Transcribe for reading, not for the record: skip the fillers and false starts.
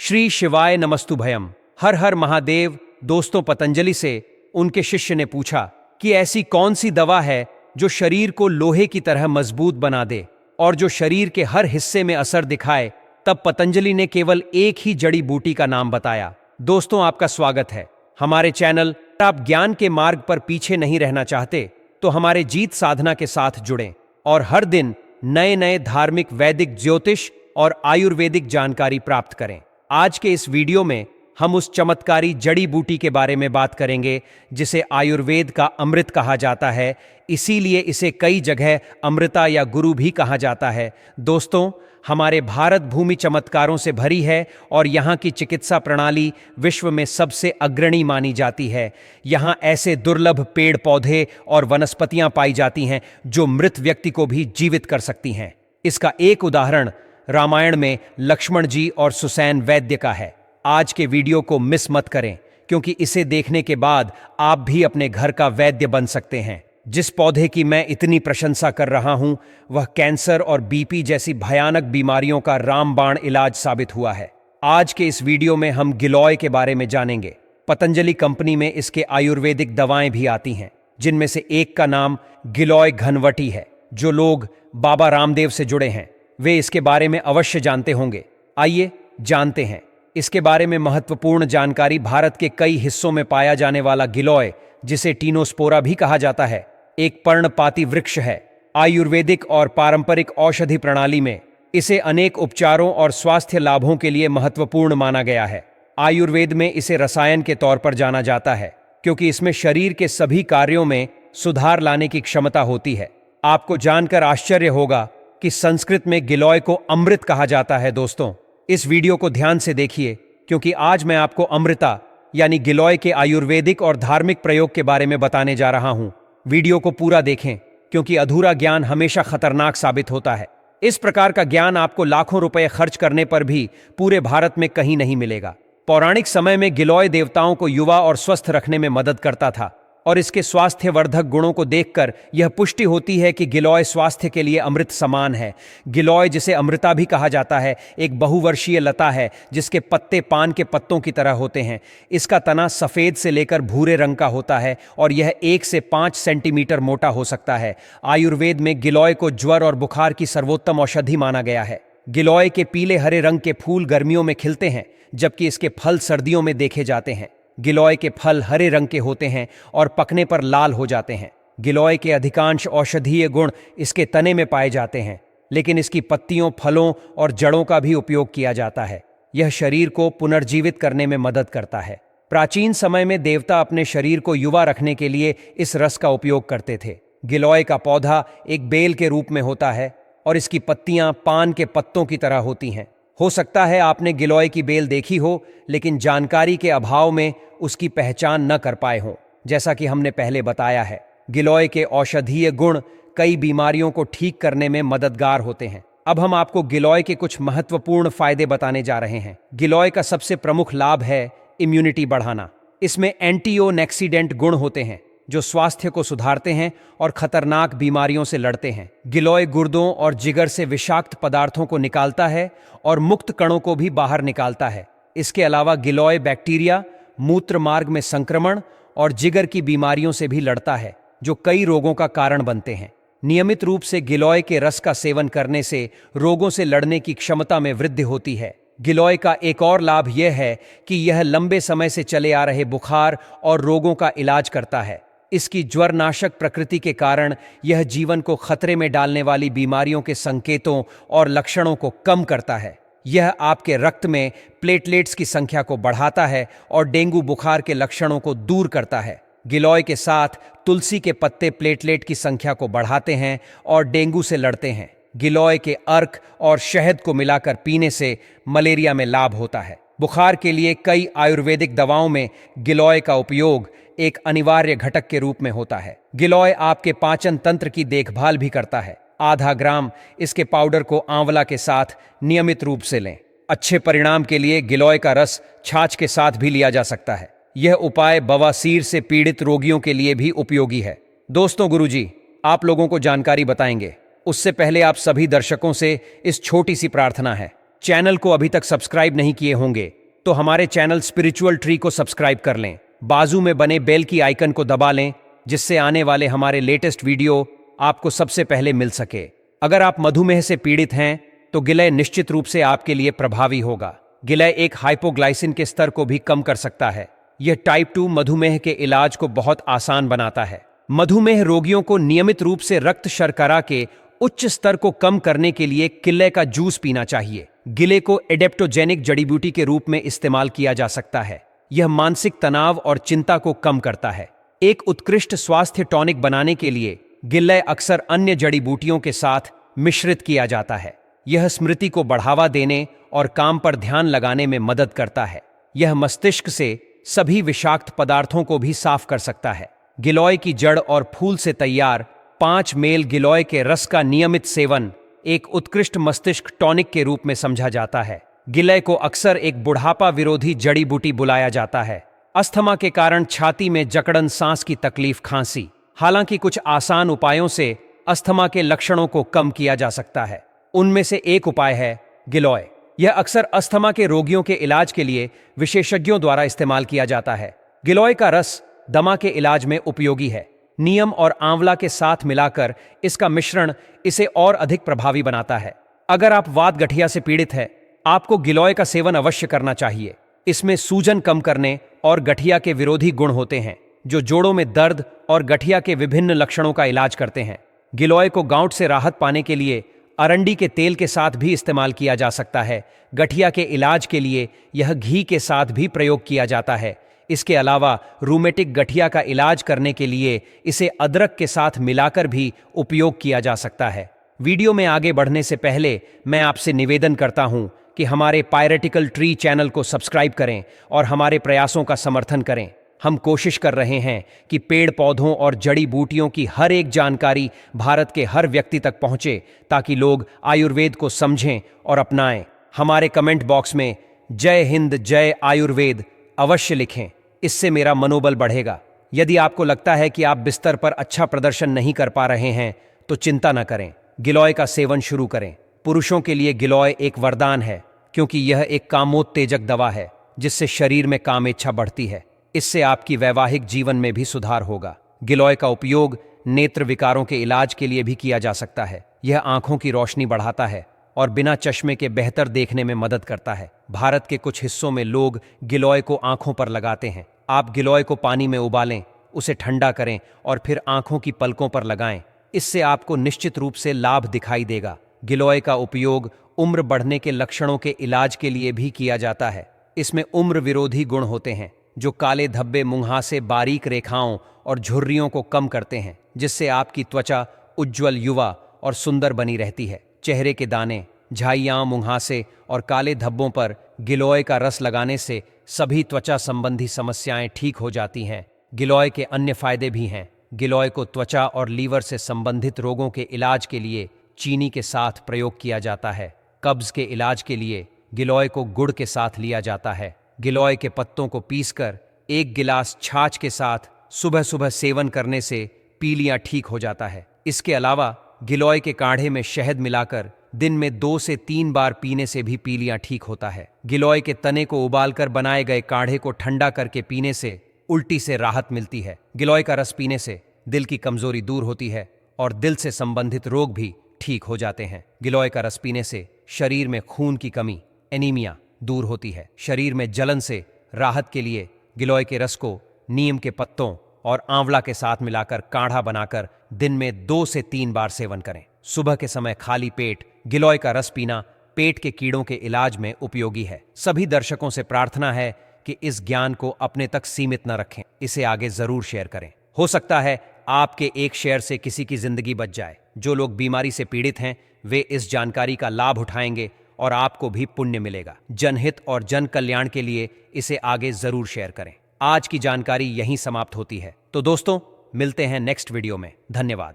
श्री शिवाय नमस्तुभयम। हर हर महादेव। दोस्तों, पतंजलि से उनके शिष्य ने पूछा कि ऐसी कौन सी दवा है जो शरीर को लोहे की तरह मजबूत बना दे और जो शरीर के हर हिस्से में असर दिखाए। तब पतंजलि ने केवल एक ही जड़ी बूटी का नाम बताया। दोस्तों, आपका स्वागत है हमारे चैनल। आप ज्ञान के मार्ग पर पीछे नहीं रहना चाहते तो हमारे जीत साधना के साथ जुड़ें और हर दिन नए नए धार्मिक, वैदिक, ज्योतिष और आयुर्वेदिक जानकारी प्राप्त करें। आज के इस वीडियो में हम उस चमत्कारी जड़ी बूटी के बारे में बात करेंगे जिसे आयुर्वेद का अमृत कहा जाता है, इसीलिए इसे कई जगह अमृता या गुरु भी कहा जाता है। दोस्तों, हमारे भारत भूमि चमत्कारों से भरी है और यहाँ की चिकित्सा प्रणाली विश्व में सबसे अग्रणी मानी जाती है। यहाँ ऐसे दुर्लभ पेड़ पौधे और वनस्पतियाँ पाई जाती हैं जो मृत व्यक्ति को भी जीवित कर सकती हैं। इसका एक उदाहरण रामायण में लक्ष्मण जी और सुसैन वैद्य का है। आज के वीडियो को मिस मत करें क्योंकि इसे देखने के बाद आप भी अपने घर का वैद्य बन सकते हैं। जिस पौधे की मैं इतनी प्रशंसा कर रहा हूं वह कैंसर और बीपी जैसी भयानक बीमारियों का रामबाण इलाज साबित हुआ है। आज के इस वीडियो में हम गिलॉय के बारे में जानेंगे। पतंजलि कंपनी में इसके आयुर्वेदिक दवाएं भी आती हैं, जिनमें से एक का नाम गिलॉय घनवटी है। जो लोग बाबा रामदेव से जुड़े हैं वे इसके बारे में अवश्य जानते होंगे। आइए जानते हैं इसके बारे में महत्वपूर्ण जानकारी। भारत के कई हिस्सों में पाया जाने वाला गिलॉय, जिसे टीनोस्पोरा भी कहा जाता है, एक पर्णपाती वृक्ष है। आयुर्वेदिक और पारंपरिक औषधि प्रणाली में इसे अनेक उपचारों और स्वास्थ्य लाभों के लिए महत्वपूर्ण माना गया है। आयुर्वेद में इसे रसायन के तौर पर जाना जाता है क्योंकि इसमें शरीर के सभी कार्यों में सुधार लाने की क्षमता होती है। आपको जानकर आश्चर्य होगा कि संस्कृत में गिलॉय को अमृत कहा जाता है। दोस्तों, इस वीडियो को ध्यान से देखिए क्योंकि आज मैं आपको अमृता यानी गिलॉय के आयुर्वेदिक और धार्मिक प्रयोग के बारे में बताने जा रहा हूं। वीडियो को पूरा देखें क्योंकि अधूरा ज्ञान हमेशा खतरनाक साबित होता है। इस प्रकार का ज्ञान आपको लाखों रुपए खर्च करने पर भी पूरे भारत में कहीं नहीं मिलेगा। पौराणिक समय में गिलॉय देवताओं को युवा और स्वस्थ रखने में मदद करता था और इसके स्वास्थ्यवर्धक गुणों को देखकर यह पुष्टि होती है कि गिलॉय स्वास्थ्य के लिए अमृत समान है। गिलॉय, जिसे अमृता भी कहा जाता है, एक बहुवर्षीय लता है जिसके पत्ते पान के पत्तों की तरह होते हैं। इसका तना सफ़ेद से लेकर भूरे रंग का होता है और यह 1 से 5 सेंटीमीटर मोटा हो सकता है। आयुर्वेद में गिलॉय को ज्वर और बुखार की सर्वोत्तम औषधि माना गया है। गिलॉय के पीले हरे रंग के फूल गर्मियों में खिलते हैं जबकि इसके फल सर्दियों में देखे जाते हैं। गिलॉय के फल हरे रंग के होते हैं और पकने पर लाल हो जाते हैं। गिलॉय के अधिकांश औषधीय गुण इसके तने में पाए जाते हैं, लेकिन इसकी पत्तियों, फलों और जड़ों का भी उपयोग किया जाता है। यह शरीर को पुनर्जीवित करने में मदद करता है। प्राचीन समय में देवता अपने शरीर को युवा रखने के लिए इस रस का उपयोग करते थे। गिलॉय का पौधा एक बेल के रूप में होता है और इसकी पत्तियां पान के पत्तों की तरह होती हैं। हो सकता है आपने गिलॉय की बेल देखी हो, लेकिन जानकारी के अभाव में उसकी पहचान न कर पाए हों। जैसा कि हमने पहले बताया है, गिलॉय के औषधीय गुण कई बीमारियों को ठीक करने में मददगार होते हैं। अब हम आपको गिलॉय के कुछ महत्वपूर्ण फायदे बताने जा रहे हैं। गिलॉय का सबसे प्रमुख लाभ है इम्यूनिटी बढ़ाना। इसमें एंटीओक्सीडेंट गुण होते हैं जो स्वास्थ्य को सुधारते हैं और खतरनाक बीमारियों से लड़ते हैं। गिलॉय गुर्दों और जिगर से विषाक्त पदार्थों को निकालता है और मुक्त कणों को भी बाहर निकालता है। इसके अलावा गिलॉय बैक्टीरिया, मूत्र मार्ग में संक्रमण और जिगर की बीमारियों से भी लड़ता है जो कई रोगों का कारण बनते हैं। नियमित रूप से गिलॉय के रस का सेवन करने से रोगों से लड़ने की क्षमता में वृद्धि होती है। गिलॉय का एक और लाभ यह है कि यह लंबे समय से चले आ रहे बुखार और रोगों का इलाज करता है। इसकी ज्वरनाशक प्रकृति के कारण यह जीवन को खतरे में डालने वाली बीमारियों के संकेतों और लक्षणों को कम करता है। यह आपके रक्त में प्लेटलेट्स की संख्या को बढ़ाता है और डेंगू बुखार के लक्षणों को दूर करता है। गिलॉय के साथ तुलसी के पत्ते प्लेटलेट की संख्या को बढ़ाते हैं और डेंगू से लड़ते हैं। गिलॉय के अर्क और शहद को मिलाकर पीने से मलेरिया में लाभ होता है। बुखार के लिए कई आयुर्वेदिक दवाओं में गिलॉय का उपयोग एक अनिवार्य घटक के रूप में होता है। गिलॉय आपके पाचन तंत्र की देखभाल भी करता है। आधा ग्राम इसके पाउडर को आंवला के साथ नियमित रूप से लें। अच्छे परिणाम के लिए गिलॉय का रस छाछ के साथ भी लिया जा सकता है। यह उपाय बवासीर से पीड़ित रोगियों के लिए भी उपयोगी है। दोस्तों, गुरुजी आप लोगों को जानकारी बताएंगे, उससे पहले आप सभी दर्शकों से इस छोटी सी प्रार्थना है, चैनल को अभी तक सब्सक्राइब नहीं किए होंगे तो हमारे चैनल स्पिरिचुअल ट्री को सब्सक्राइब कर लें। बाजू में बने बेल की आइकन को दबा लें, जिससे आने वाले हमारे लेटेस्ट वीडियो आपको सबसे पहले मिल सके। अगर आप मधुमेह से पीड़ित हैं तो गिलय निश्चित रूप से आपके लिए प्रभावी होगा। गिलय एक हाइपोग्लाइसिन के स्तर को भी कम कर सकता है। यह टाइप 2 मधुमेह के इलाज को बहुत आसान बनाता है। मधुमेह रोगियों को नियमित रूप से रक्त शर्करा के उच्च स्तर को कम करने के लिए गिलय का जूस पीना चाहिए। गिले को एडेप्टोजेनिक जड़ी बूटी के रूप में इस्तेमाल किया जा सकता है। यह मानसिक तनाव और चिंता को कम करता है। एक उत्कृष्ट स्वास्थ्य टॉनिक बनाने के लिए गिलय अक्सर अन्य जड़ी बूटियों के साथ मिश्रित किया जाता है। यह स्मृति को बढ़ावा देने और काम पर ध्यान लगाने में मदद करता है। यह मस्तिष्क से सभी विषाक्त पदार्थों को भी साफ कर सकता है। गिलोय की जड़ और फूल से तैयार 5 मेल गिलोय के रस का नियमित सेवन एक उत्कृष्ट मस्तिष्क टॉनिक के रूप में समझा जाता है। गिलय को अक्सर एक बुढ़ापा विरोधी जड़ी बूटी बुलाया जाता है। अस्थमा के कारण छाती में जकड़न, सांस की तकलीफ, खांसी। हालांकि कुछ आसान उपायों से अस्थमा के लक्षणों को कम किया जा सकता है। उनमें से एक उपाय है गिलोय। यह अक्सर अस्थमा के रोगियों के इलाज के लिए विशेषज्ञों द्वारा इस्तेमाल किया जाता है। गिलोय का रस दमा के इलाज में उपयोगी है। नीम और आंवला के साथ मिलाकर इसका मिश्रण इसे और अधिक प्रभावी बनाता है। अगर आप वात गठिया से पीड़ित हैं, आपको गिलोय का सेवन अवश्य करना चाहिए। इसमें सूजन कम करने और गठिया के विरोधी गुण होते हैं, जो जोड़ों में दर्द और गठिया के विभिन्न लक्षणों का इलाज करते हैं। गिलोय को गांठ से राहत पाने के लिए अरंडी के तेल के साथ भी इस्तेमाल किया जा सकता है। गठिया के इलाज के लिए यह घी के साथ भी प्रयोग किया जाता है। इसके अलावा रूमेटिक गठिया का इलाज करने के लिए इसे अदरक के साथ मिलाकर भी उपयोग किया जा सकता है। वीडियो में आगे बढ़ने से पहले मैं आपसे निवेदन करता हूं कि हमारे पायरेटिकल ट्री चैनल को सब्सक्राइब करें और हमारे प्रयासों का समर्थन करें। हम कोशिश कर रहे हैं कि पेड़ पौधों और जड़ी बूटियों की हर एक जानकारी भारत के हर व्यक्ति तक पहुंचे, ताकि लोग आयुर्वेद को समझें और अपनाएं। हमारे कमेंट बॉक्स में जय हिंद, जय आयुर्वेद अवश्य लिखें। इससे मेरा मनोबल बढ़ेगा। यदि आपको लगता है कि आप बिस्तर पर अच्छा प्रदर्शन नहीं कर पा रहे हैं तो चिंता न करें, गिलोय का सेवन शुरू करें। पुरुषों के लिए गिलोय एक वरदान है, क्योंकि यह एक कामोत्तेजक दवा है जिससे शरीर में काम इच्छा बढ़ती है। इससे आपकी वैवाहिक जीवन में भी सुधार होगा। गिलोय का उपयोग नेत्र विकारों के इलाज के लिए भी किया जा सकता है। यह आंखों की रोशनी बढ़ाता है और बिना चश्मे के बेहतर देखने में मदद करता है। भारत के कुछ हिस्सों में लोग गिलोय को आंखों पर लगाते हैं। आप गिलोय को पानी में उबालें, उसे ठंडा करें और फिर आंखों की पलकों पर लगाएं। इससे आपको निश्चित रूप से लाभ दिखाई देगा। गिलोय का उपयोग उम्र बढ़ने के लक्षणों के इलाज के लिए भी किया जाता है। इसमें उम्र विरोधी गुण होते हैं, जो काले धब्बे, मुंहासे, बारीक रेखाओं और झुर्रियों को कम करते हैं, जिससे आपकी त्वचा उज्ज्वल, युवा और सुंदर बनी रहती है। चेहरे के दाने, झाइयां, मुंहासे और काले धब्बों पर गिलोय का रस लगाने से सभी त्वचा संबंधी समस्याएं ठीक हो जाती हैं। गिलोय के अन्य फायदे भी हैं। गिलोय को त्वचा और लीवर से संबंधित रोगों के इलाज के लिए चीनी के साथ प्रयोग किया जाता है। कब्ज के इलाज के लिए गिलोय को गुड़ के साथ लिया जाता है। गिलोय के पत्तों को पीसकर 1 गिलास छाछ के साथ सुबह सुबह सेवन करने से पीलिया ठीक हो जाता है। इसके अलावा गिलोय के काढ़े में शहद मिलाकर दिन में 2 से 3 बार पीने से भी पीलिया ठीक होता है। गिलोय के तने को उबालकर बनाए गए काढ़े को ठंडा करके पीने से उल्टी से राहत मिलती है। गिलोय का रस पीने से दिल की कमजोरी दूर होती है और दिल से संबंधित रोग भी ठीक हो जाते हैं। गिलोय का रस पीने से शरीर में खून की कमी, एनीमिया दूर होती है। शरीर में जलन से राहत के लिए गिलोय के रस को नीम के पत्तों और आंवला के साथ मिलाकर काढ़ा बनाकर दिन में 2 से 3 बार सेवन करें। सुबह के समय खाली पेट गिलोय का रस पीना पेट के कीड़ों के इलाज में उपयोगी है। सभी दर्शकों से प्रार्थना है कि इस ज्ञान को अपने तक सीमित न रखें, इसे आगे जरूर शेयर करें। हो सकता है आपके एक शेयर से किसी की जिंदगी बच जाए। जो लोग बीमारी से पीड़ित हैं वे इस जानकारी का लाभ उठाएंगे और आपको भी पुण्य मिलेगा। जनहित और जन कल्याण के लिए इसे आगे जरूर शेयर करें। आज की जानकारी यहीं समाप्त होती है। तो दोस्तों, मिलते हैं नेक्स्ट वीडियो में। धन्यवाद।